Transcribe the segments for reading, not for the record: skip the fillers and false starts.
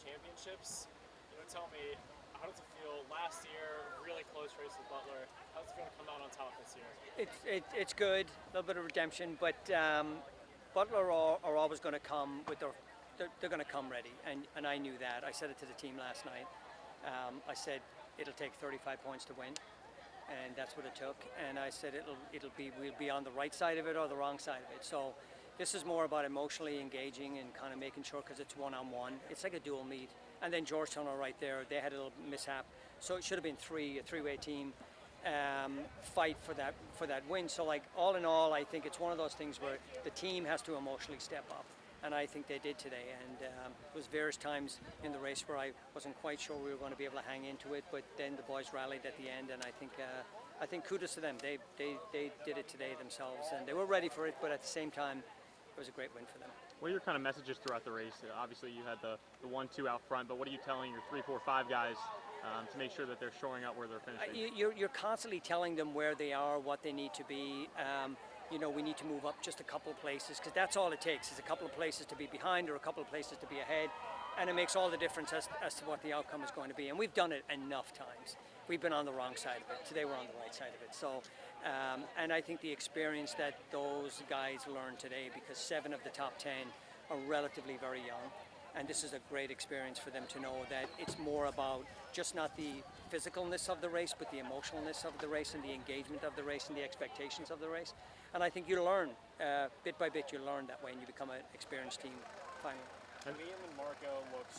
championships. Tell me, how does it feel? Last year, really close race with Butler. How's it feel to come out on top this year? It's good, a little bit of redemption, but Butler are always going to come with they're going to come ready, and I knew that. I said it to the team last night. I said it'll take 35 points to win, and that's what it took. And I said we'll be on the right side of it or the wrong side of it. So this is more about emotionally engaging and kind of making sure, because it's one-on-one. It's like a dual meet. And then Georgetown are right there. They had a little mishap, so it should have been a three-way team fight for that win. So like all in all, I think it's one of those things where the team has to emotionally step up, and I think they did today. And there was various times in the race where I wasn't quite sure we were going to be able to hang into it, but then the boys rallied at the end, and I think kudos to them. They did it today themselves, and they were ready for it, but at the same time, it was a great win for them. What are your kind of messages throughout the race? Obviously, you had the 1-2 out front, but what are you telling your 3, 4, 5 guys to make sure that they're showing up where they're finishing? You're constantly telling them where they are, what they need to be. We need to move up just a couple of places, because that's all it takes, is a couple of places to be behind or a couple of places to be ahead, and it makes all the difference as to what the outcome is going to be. And we've done it enough times. We've been on the wrong side of it. Today we're on the right side of it. So, and I think the experience that those guys learned today, because 7 of the top 10 are relatively very young, and this is a great experience for them to know that it's more about just not the physicalness of the race, but the emotionalness of the race and the engagement of the race and the expectations of the race. And I think you learn, bit by bit, you learn that way, and you become an experienced team finally. Liam and Marco looked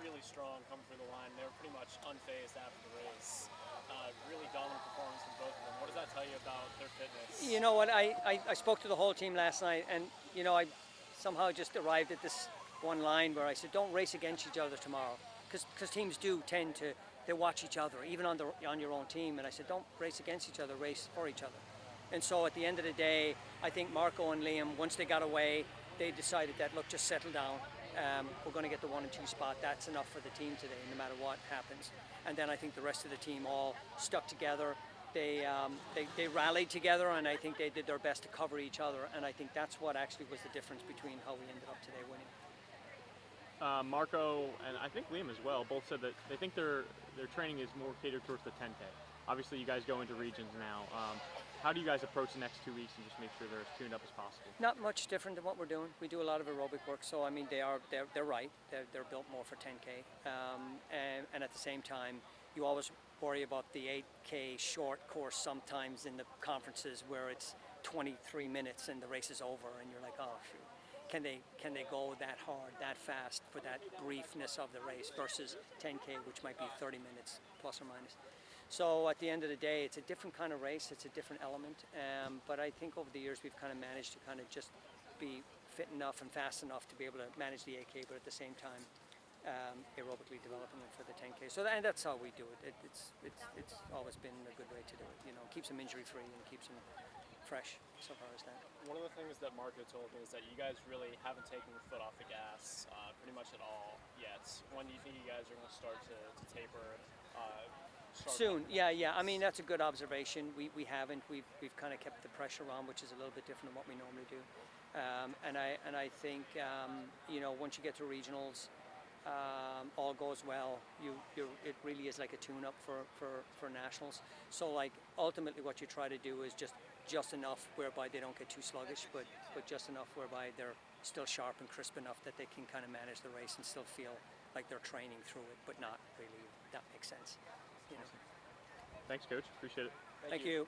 really strong coming through the line. They were pretty much unfazed after the race. Really dominant performance from both of them. What does that tell you about their fitness? You know what, I spoke to the whole team last night, and I somehow just arrived at this one line where I said, don't race against each other tomorrow, because teams do tend to, they watch each other, even on your own team. And I said, don't race against each other, race for each other. And so at the end of the day, I think Marco and Liam, once they got away, they decided that, look, just settle down. We're going to get the 1 and 2 spot. That's enough for the team today, no matter what happens. And then I think the rest of the team all stuck together. They rallied together, and I think they did their best to cover each other. And I think that's what actually was the difference between how we ended up today winning. Marco and I think Liam as well both said that they think their training is more catered towards the 10K. Obviously, you guys go into regions now. How do you guys approach the next 2 weeks and just make sure they're as tuned up as possible? Not much different than what we're doing. We do a lot of aerobic work, so I mean they're right. They're built more for 10K, and at the same time, you always worry about the 8K short course sometimes in the conferences where it's 23 minutes and the race is over, and you're like, oh shoot. Can they go that hard, that fast for that briefness of the race versus 10K, which might be 30 minutes plus or minus. So at the end of the day, it's a different kind of race. It's a different element. But I think over the years we've kind of managed to kind of just be fit enough and fast enough to be able to manage the 8K, but at the same time aerobically developing it for the 10K. So and that's how we do it. It's always been a good way to do it. Keeps them injury free and keeps them fresh so far as that. One of the things that Marco told me is that you guys really haven't taken your foot off the gas pretty much at all yet. When do you think you guys are going to start to taper? Soon, yeah. I mean, that's a good observation. We haven't. We've kind of kept the pressure on, which is a little bit different than what we normally do. And I think once you get to regionals, all goes well. It really is like a tune-up for nationals. So like ultimately, what you try to do is just enough whereby they don't get too sluggish, but just enough whereby they're still sharp and crisp enough that they can kind of manage the race and still feel like they're training through it, but not really. That makes sense. Thanks, Coach. Appreciate it. Thank you.